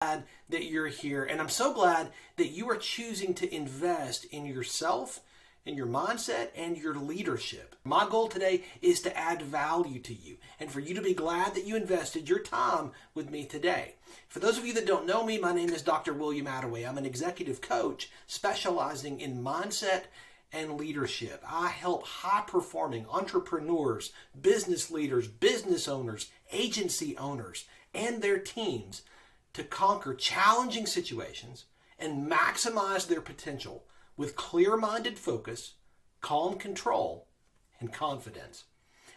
Glad that you're here, and I'm so glad that you are choosing to invest in yourself, in your mindset, and your leadership. My goal today is to add value to you and for you to be glad that you invested your time with me today. For those of you that don't know me, my name is Dr. William Attaway. I'm an executive coach specializing in mindset and leadership. I help high-performing entrepreneurs, business leaders, business owners, agency owners, and their teams to conquer challenging situations and maximize their potential with clear-minded focus, calm control, and confidence.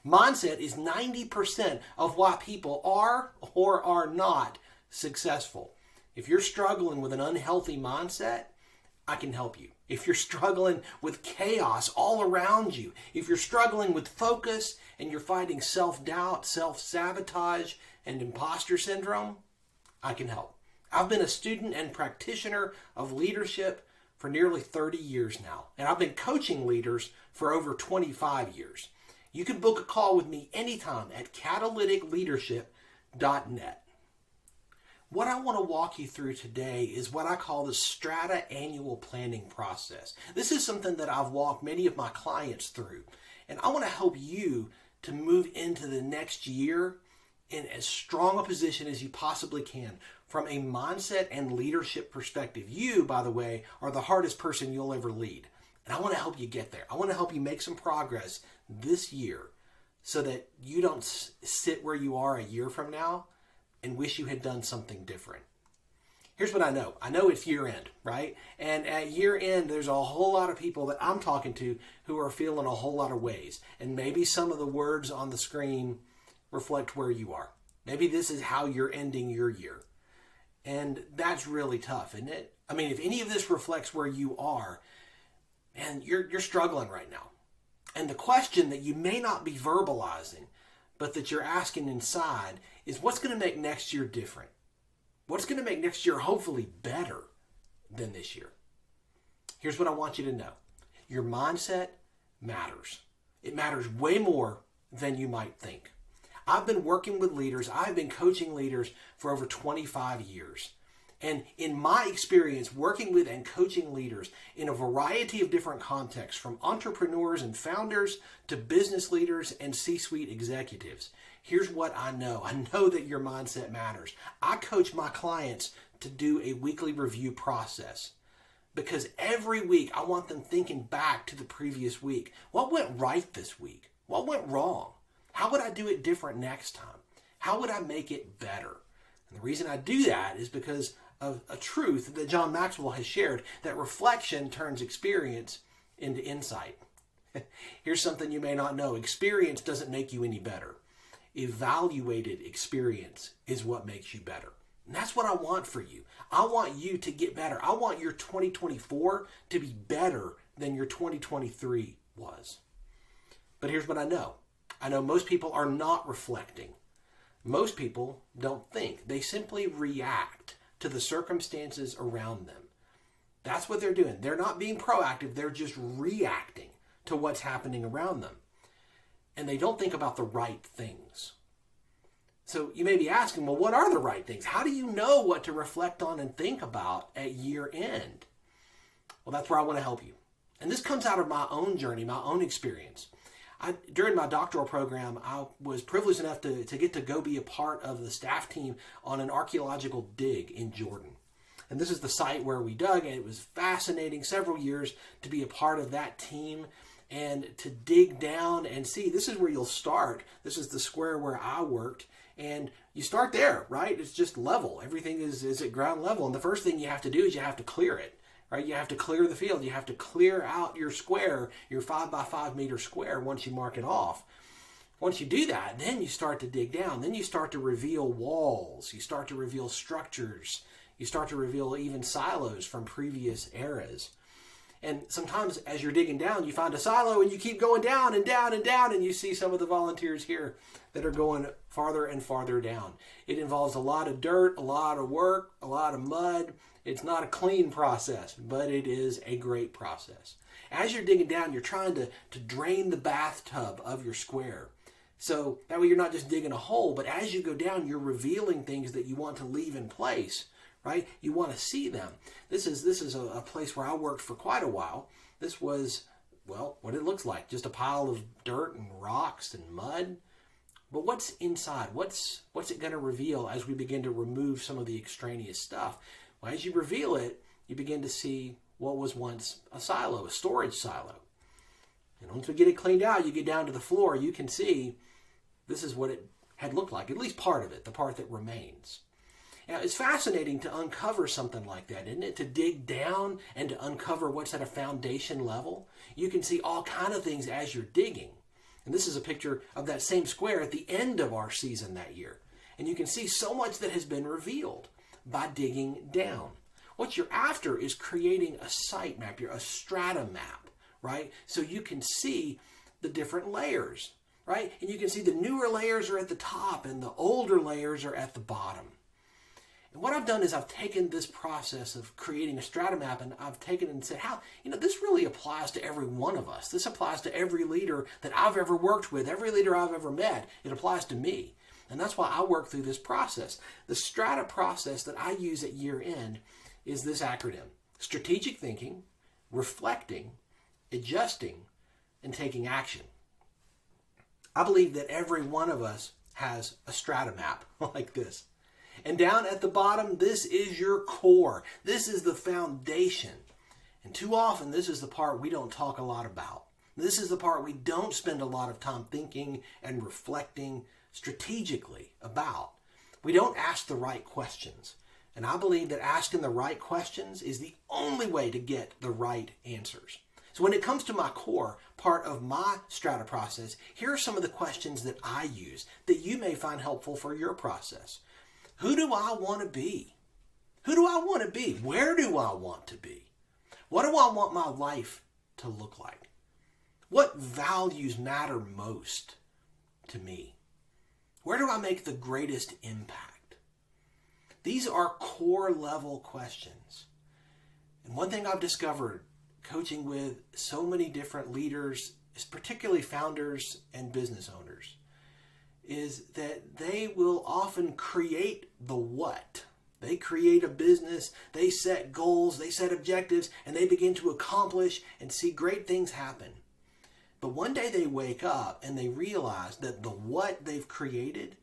Mindset is 90% of why people are or are not successful. If you're struggling with an unhealthy mindset, I can help you. If you're struggling with chaos all around you, if you're struggling with focus and you're fighting self-doubt, self-sabotage, and imposter syndrome, I can help. I've been a student and practitioner of leadership for nearly 30 years now, and I've been coaching leaders for over 25 years. You can book a call with me anytime at catalyticleadership.net. What I want to walk you through today is what I call the STRATA annual planning process. This is something that I've walked many of my clients through, and I want to help you to move into the next year in as strong a position as you possibly can from a mindset and leadership perspective. You, by the way, are the hardest person you'll ever lead. And I want to help you get there. I want to help you make some progress this year so that you don't sit where you are a year from now and wish you had done something different. Here's what I know. I know it's year end, right? And at year end, there's a whole lot of people that I'm talking to who are feeling a whole lot of ways. And maybe some of the words on the screen reflect where you are. Maybe this is how you're ending your year. And that's really tough, isn't it? I mean, if any of this reflects where you are, man, you're struggling right now. And the question that you may not be verbalizing, but that you're asking inside is, what's going to make next year different? What's going to make next year hopefully better than this year? Here's what I want you to know. Your mindset matters. It matters way more than you might think. I've been working with leaders, I've been coaching leaders for over 25 years. And in my experience working with and coaching leaders in a variety of different contexts, from entrepreneurs and founders to business leaders and C-suite executives, here's what I know. I know that your mindset matters. I coach my clients to do a weekly review process because every week I want them thinking back to the previous week. What went right this week? What went wrong? How would I do it different next time? How would I make it better? And the reason I do that is because of a truth that John Maxwell has shared, that reflection turns experience into insight. Here's something you may not know. Experience doesn't make you any better. Evaluated experience is what makes you better. And that's what I want for you. I want you to get better. I want your 2024 to be better than your 2023 was. But here's what I know. I know most people are not reflecting. Most people don't think. They simply react to the circumstances around them. That's what they're doing. They're not being proactive. They're just reacting to what's happening around them. And they don't think about the right things. So you may be asking, well, what are the right things? How do you know what to reflect on and think about at year end? Well, that's where I want to help you. And this comes out of my own journey, my own experience. During my doctoral program, I was privileged enough to get to go be a part of the staff team on an archaeological dig in Jordan. And this is the site where we dug, and it was fascinating several years to be a part of that team and to dig down and see. This is where you'll start. This is the square where I worked, and you start there, right? It's just level. Everything is at ground level, and the first thing you have to do is you have to clear it. Right? You have to clear the field. You have to clear out your square, your 5 by 5 meter square once you mark it off. Once you do that, then you start to dig down. Then you start to reveal walls. You start to reveal structures. You start to reveal even silos from previous eras. And sometimes as you're digging down, you find a silo and you keep going down and down and down, and you see some of the volunteers here that are going farther and farther down. It involves a lot of dirt, a lot of work, a lot of mud. It's not a clean process, but it is a great process. As you're digging down, you're trying to drain the bathtub of your square. So that way you're not just digging a hole, but as you go down, you're revealing things that you want to leave in place right? You want to see them. This is a place where I worked for quite a while. This was, well, what it looks like, just a pile of dirt and rocks and mud. But what's inside? What's it going to reveal as we begin to remove some of the extraneous stuff? Well, as you reveal it, you begin to see what was once a silo, a storage silo. And once we get it cleaned out, you get down to the floor, you can see this is what it had looked like, at least part of it, the part that remains. Now, it's fascinating to uncover something like that, isn't it? To dig down and to uncover what's at a foundation level. You can see all kinds of things as you're digging. And this is a picture of that same square at the end of our season that year. And you can see so much that has been revealed by digging down. What you're after is creating a site map, a strata map, right? So you can see the different layers, right? And you can see the newer layers are at the top and the older layers are at the bottom. And what I've done is I've taken this process of creating a strata map and I've taken it and said, this really applies to every one of us. This applies to every leader that I've ever worked with, every leader I've ever met. It applies to me. And that's why I work through this process. The strata process that I use at year end is this acronym: strategic thinking, reflecting, adjusting, and taking action. I believe that every one of us has a strata map like this. And down at the bottom, this is your core. This is the foundation. And too often, this is the part we don't talk a lot about. This is the part we don't spend a lot of time thinking and reflecting strategically about. We don't ask the right questions. And I believe that asking the right questions is the only way to get the right answers. So when it comes to my core, part of my strata process, here are some of the questions that I use that you may find helpful for your process. Who do I want to be? Who do I want to be? Where do I want to be? What do I want my life to look like? What values matter most to me? Where do I make the greatest impact? These are core level questions. And one thing I've discovered coaching with so many different leaders, particularly founders and business owners, is that they will often create the what. They create a business, they set goals, they set objectives, and they begin to accomplish and see great things happen. But one day they wake up and they realize that the what they've created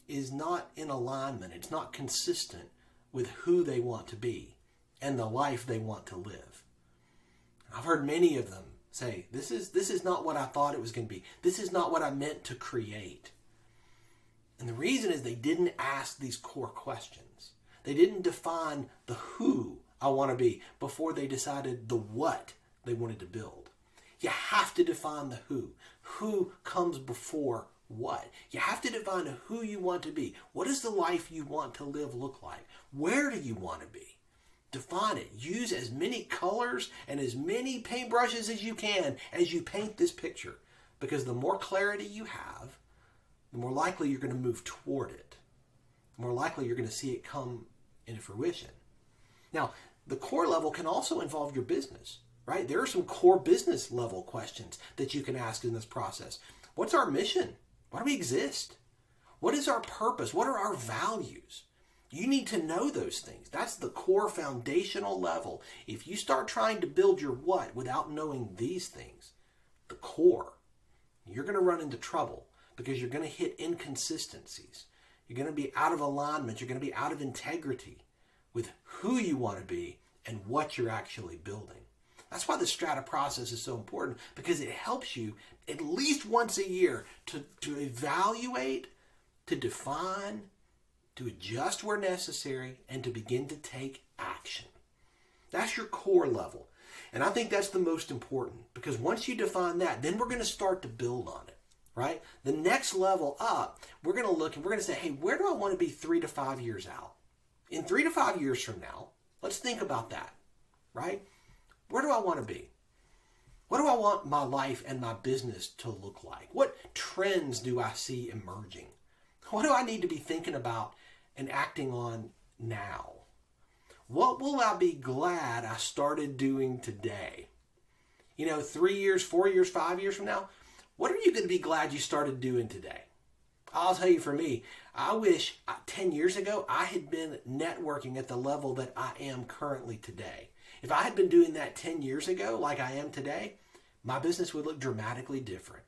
is not in alignment. It's not consistent with who they want to be and the life they want to live. I've heard many of them say, this is not what I thought it was going to be. This is not what I meant to create. And the reason is they didn't ask these core questions. They didn't define the who I want to be before they decided the what they wanted to build. You have to define the who. Who comes before what? You have to define who you want to be. What does the life you want to live look like? Where do you want to be? Define it. Use as many colors and as many paintbrushes as you can as you paint this picture. Because the more clarity you have, the more likely you're going to move toward it. The more likely you're going to see it come into fruition. Now, the core level can also involve your business, right? There are some core business level questions that you can ask in this process. What's our mission? Why do we exist? What is our purpose? What are our values? You need to know those things. That's the core foundational level. If you start trying to build your what without knowing these things, the core, you're going to run into trouble because you're going to hit inconsistencies. You're going to be out of alignment. You're going to be out of integrity with who you want to be and what you're actually building. That's why the strata process is so important, because it helps you at least once a year to evaluate, to define, to adjust where necessary, and to begin to take action. That's your core level. And I think that's the most important, because once you define that, then we're going to start to build on it, right? The next level up, we're going to look and we're going to say, hey, where do I want to be 3 to 5 years out? In 3 to 5 years from now, let's think about that, right? Where do I want to be? What do I want my life and my business to look like? What trends do I see emerging? What do I need to be thinking about and acting on now? What will I be glad I started doing today? 3 years, 4 years, 5 years from now, what are you going to be glad you started doing today? I'll tell you, for me, I wish 10 years ago I had been networking at the level that I am currently today. If I had been doing that 10 years ago like I am today, my business would look dramatically different.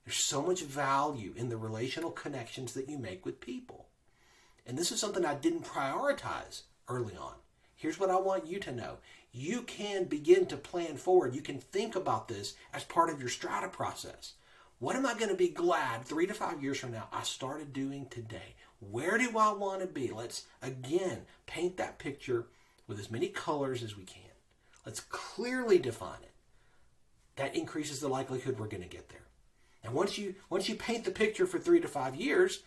There's so much value in the relational connections that you make with people. And this is something I didn't prioritize early on. Here's what I want you to know. You can begin to plan forward. You can think about this as part of your STRATA process. What am I going to be glad 3 to 5 years from now I started doing today? Where do I want to be? Let's, again, paint that picture with as many colors as we can. Let's clearly define it. That increases the likelihood we're going to get there. And once you paint the picture for 3 to 5 years,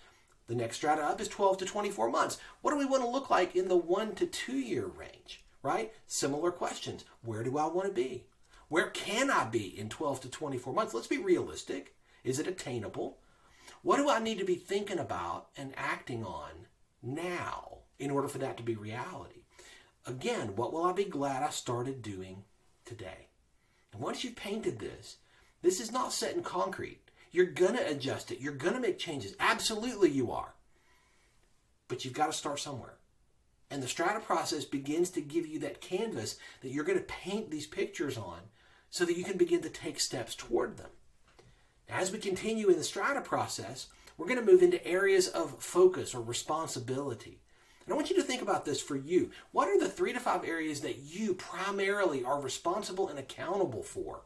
the next strata up is 12 to 24 months. What do we want to look like in the 1 to 2 year range, right? Similar questions. Where do I want to be? Where can I be in 12 to 24 months? Let's be realistic. Is it attainable? What do I need to be thinking about and acting on now in order for that to be reality? Again, what will I be glad I started doing today? And once you've painted this, this is not set in concrete. You're going to adjust it. You're going to make changes. Absolutely you are. But you've got to start somewhere. And the strata process begins to give you that canvas that you're going to paint these pictures on so that you can begin to take steps toward them. As we continue in the strata process, we're going to move into areas of focus or responsibility. And I want you to think about this for you. What are the 3 to 5 areas that you primarily are responsible and accountable for?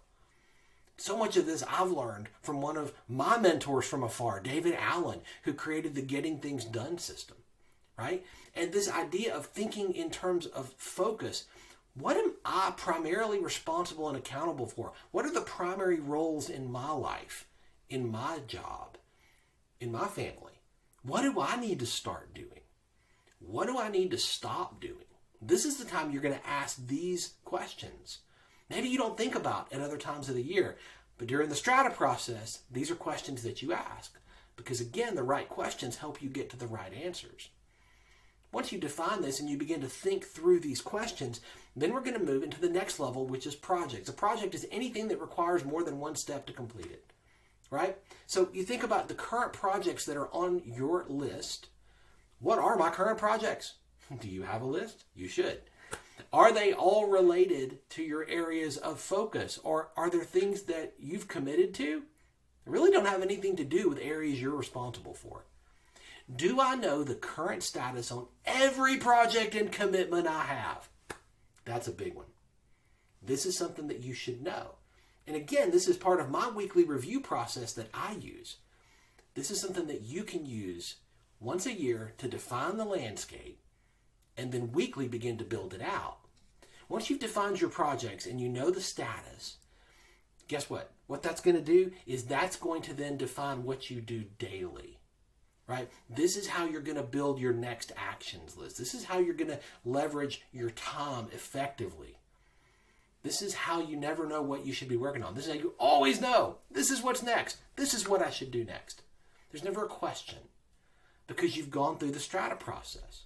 So much of this I've learned from one of my mentors from afar, David Allen, who created the Getting Things Done system, right? And this idea of thinking in terms of focus. What am I primarily responsible and accountable for? What are the primary roles in my life, in my job, in my family? What do I need to start doing? What do I need to stop doing? This is the time you're going to ask these questions. Maybe you don't think about at other times of the year, but during the strata process, these are questions that you ask. Because again, the right questions help you get to the right answers. Once you define this and you begin to think through these questions, then we're going to move into the next level, which is projects. A project is anything that requires more than one step to complete it, right? So you think about the current projects that are on your list. What are my current projects? Do you have a list? You should. Are they all related to your areas of focus? Or are there things that you've committed to that really don't have anything to do with areas you're responsible for? Do I know the current status on every project and commitment I have? That's a big one. This is something that you should know. And again, this is part of my weekly review process that I use. This is something that you can use once a year to define the landscape and then weekly begin to build it out. Once you've defined your projects and you know the status, guess what? What that's going to do is that's going to then define what you do daily, right? This is how you're going to build your next actions list. This is how you're going to leverage your time effectively. This is how you never know what you should be working on. This is how you always know. This is what's next. This is what I should do next. There's never a question because you've gone through the strata process.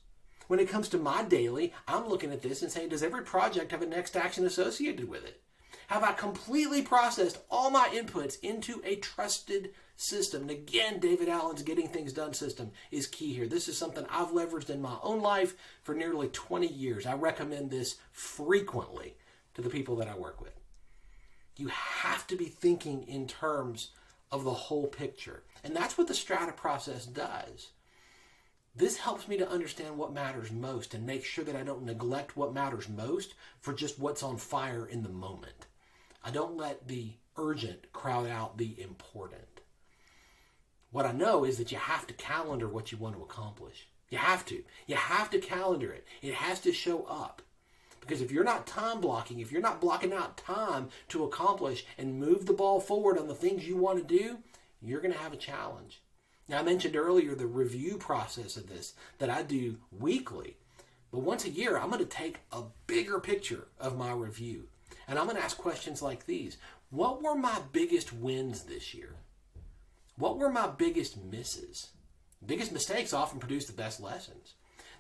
When it comes to my daily, I'm looking at this and saying, does every project have a next action associated with it? Have I completely processed all my inputs into a trusted system? And again, David Allen's Getting Things Done system is key here. This is something I've leveraged in my own life for nearly 20 years. I recommend this frequently to the people that I work with. You have to be thinking in terms of the whole picture. And that's what the strata process does. This helps me to understand what matters most and make sure that I don't neglect what matters most for just what's on fire in the moment. I don't let the urgent crowd out the important. What I know is that you have to calendar what you want to accomplish. You have to. You have to calendar it. It has to show up. Because if you're not time blocking, if you're not blocking out time to accomplish and move the ball forward on the things you want to do, you're going to have a challenge. Now, I mentioned earlier the review process of this that I do weekly. But once a year, I'm going to take a bigger picture of my review. And I'm going to ask questions like these. What were my biggest wins this year? What were my biggest misses? Biggest mistakes often produce the best lessons.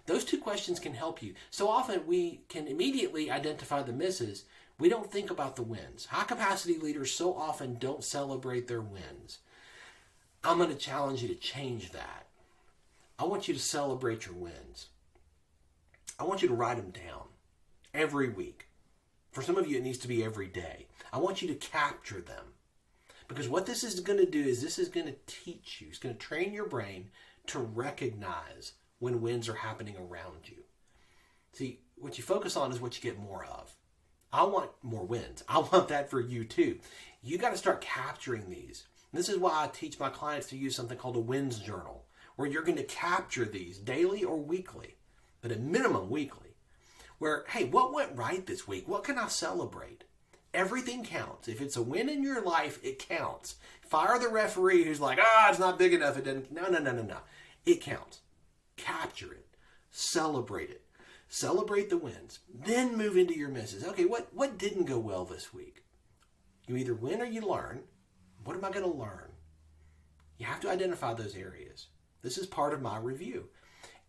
Those two questions can help you. So often we can immediately identify the misses. We don't think about the wins. High capacity leaders so often don't celebrate their wins. I'm going to challenge you to change that. I want you to celebrate your wins. I want you to write them down every week. For some of you, it needs to be every day. I want you to capture them. Because what this is going to do is this is going to teach you, it's going to train your brain to recognize when wins are happening around you. See, what you focus on is what you get more of. I want more wins. I want that for you too. You got to start capturing these. And this is why I teach my clients to use something called a wins journal, where you're going to capture these daily or weekly, but at minimum weekly, where, hey, what went right this week? What can I celebrate? Everything counts. If it's a win in your life, it counts. Fire the referee who's like, it's not big enough. It doesn't. No. It counts. Capture it. Celebrate it. Celebrate the wins. Then move into your misses. Okay, what didn't go well this week? You either win or you learn. What am I going to learn? You have to identify those areas. This is part of my review.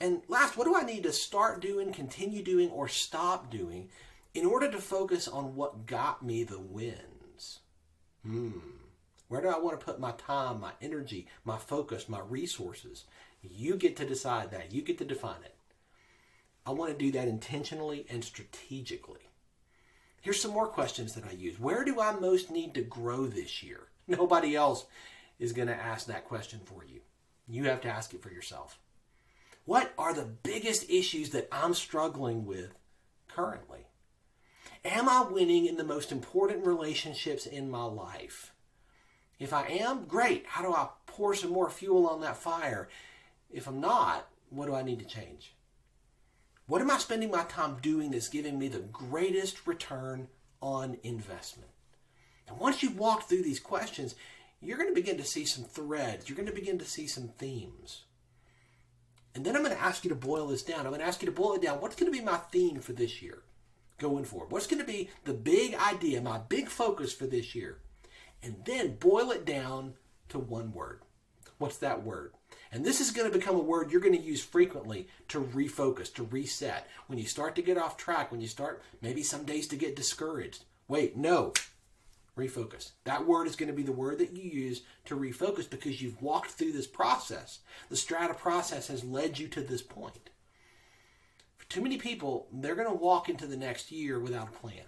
And last, what do I need to start doing, continue doing, or stop doing in order to focus on what got me the wins? Where do I want to put my time, my energy, my focus, my resources? You get to decide that. You get to define it. I want to do that intentionally and strategically. Here's some more questions that I use. Where do I most need to grow this year? Nobody else is going to ask that question for you. You have to ask it for yourself. What are the biggest issues that I'm struggling with currently? Am I winning in the most important relationships in my life? If I am, great. How do I pour some more fuel on that fire? If I'm not, what do I need to change? What am I spending my time doing that's giving me the greatest return on investment? And once you've walked through these questions, you're going to begin to see some threads. You're going to begin to see some themes. And then I'm going to ask you to boil this down. I'm going to ask you to boil it down. What's going to be my theme for this year going forward? What's going to be the big idea, my big focus for this year? And then boil it down to one word. What's that word? And this is going to become a word you're going to use frequently to refocus, to reset. When you start to get off track, when you start maybe some days to get discouraged. Wait, no. Refocus. That word is going to be the word that you use to refocus because you've walked through this process. The STRATA process has led you to this point. For too many people, they're going to walk into the next year without a plan.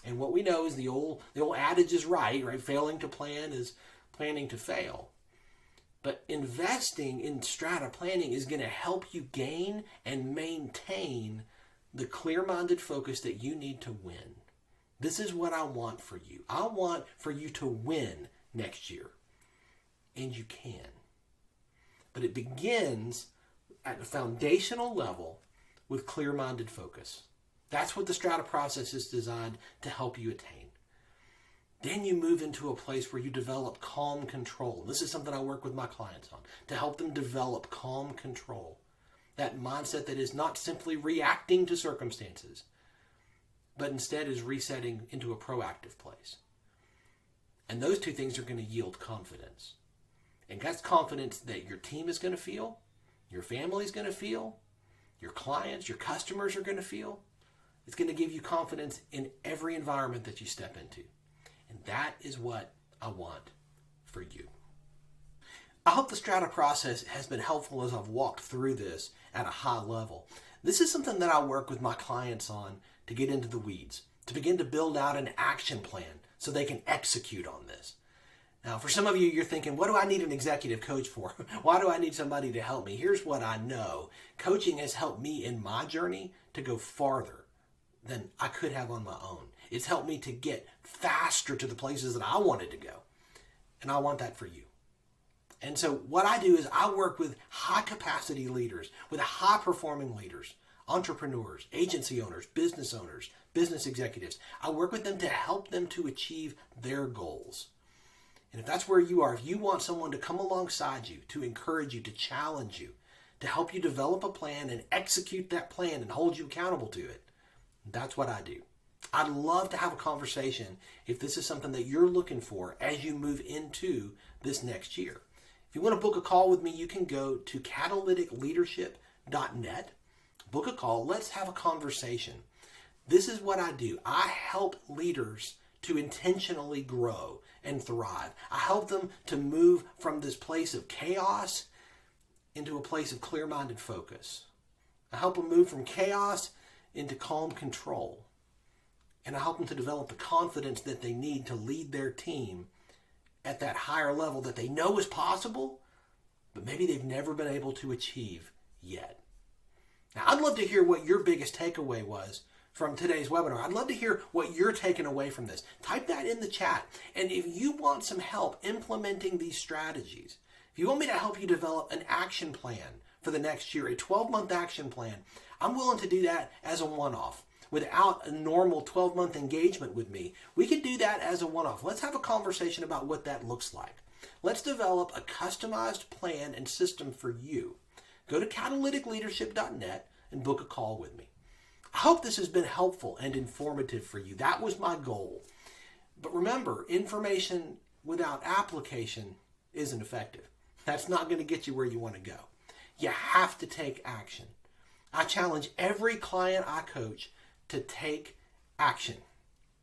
And what we know is the old adage is right? Failing to plan is planning to fail. But investing in STRATA planning is going to help you gain and maintain the clear-minded focus that you need to win. This is what I want for you. I want for you to win next year. And you can. But it begins at a foundational level with clear-minded focus. That's what the STRATA process is designed to help you attain. Then you move into a place where you develop calm control. This is something I work with my clients on, to help them develop calm control. That mindset that is not simply reacting to circumstances, but instead is resetting into a proactive place. And those two things are going to yield confidence. And that's confidence that your team is going to feel, your family is going to feel, your clients, your customers are going to feel. It's going to give you confidence in every environment that you step into. And that is what I want for you. I hope the STRATA process has been helpful as I've walked through this at a high level. This is something that I work with my clients on to get into the weeds, to begin to build out an action plan so they can execute on this. Now, for some of you, you're thinking, what do I need an executive coach for? Why do I need somebody to help me? Here's what I know. Coaching has helped me in my journey to go farther than I could have on my own. It's helped me to get faster to the places that I wanted to go. And I want that for you. And so what I do is I work with high capacity leaders, with high performing leaders, entrepreneurs, agency owners, business executives. I work with them to help them to achieve their goals. And if that's where you are, if you want someone to come alongside you, to encourage you, to challenge you, to help you develop a plan and execute that plan and hold you accountable to it, that's what I do. I'd love to have a conversation if this is something that you're looking for as you move into this next year. If you want to book a call with me, you can go to catalyticleadership.net. Book a call. Let's have a conversation. This is what I do. I help leaders to intentionally grow and thrive. I help them to move from this place of chaos into a place of clear-minded focus. I help them move from chaos into calm control. And I help them to develop the confidence that they need to lead their team at that higher level that they know is possible, but maybe they've never been able to achieve yet. Now, I'd love to hear what your biggest takeaway was from today's webinar. I'd love to hear what you're taking away from this. Type that in the chat. And if you want some help implementing these strategies, if you want me to help you develop an action plan for the next year, a 12-month action plan, I'm willing to do that as a one-off. Without a normal 12-month engagement with me, we could do that as a one-off. Let's have a conversation about what that looks like. Let's develop a customized plan and system for you. Go to catalyticleadership.net and book a call with me. I hope this has been helpful and informative for you. That was my goal. But remember, information without application isn't effective. That's not going to get you where you want to go. You have to take action. I challenge every client I coach to take action,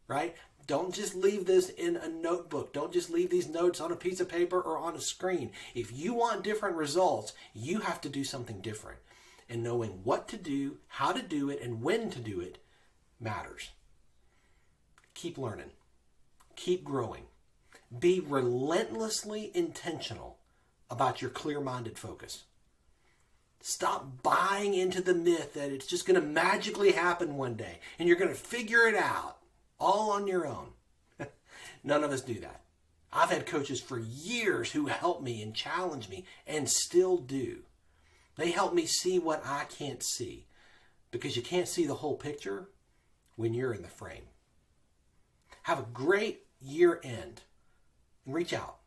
right? Don't just leave this in a notebook. Don't just leave these notes on a piece of paper or on a screen. If you want different results, you have to do something different. And knowing what to do, how to do it, and when to do it matters. Keep learning. Keep growing. Be relentlessly intentional about your clear-minded focus. Stop buying into the myth that it's just going to magically happen one day and you're going to figure it out all on your own. None of us do that. I've had coaches for years who help me and challenge me and still do. They help me see what I can't see because you can't see the whole picture when you're in the frame. Have a great year end and reach out.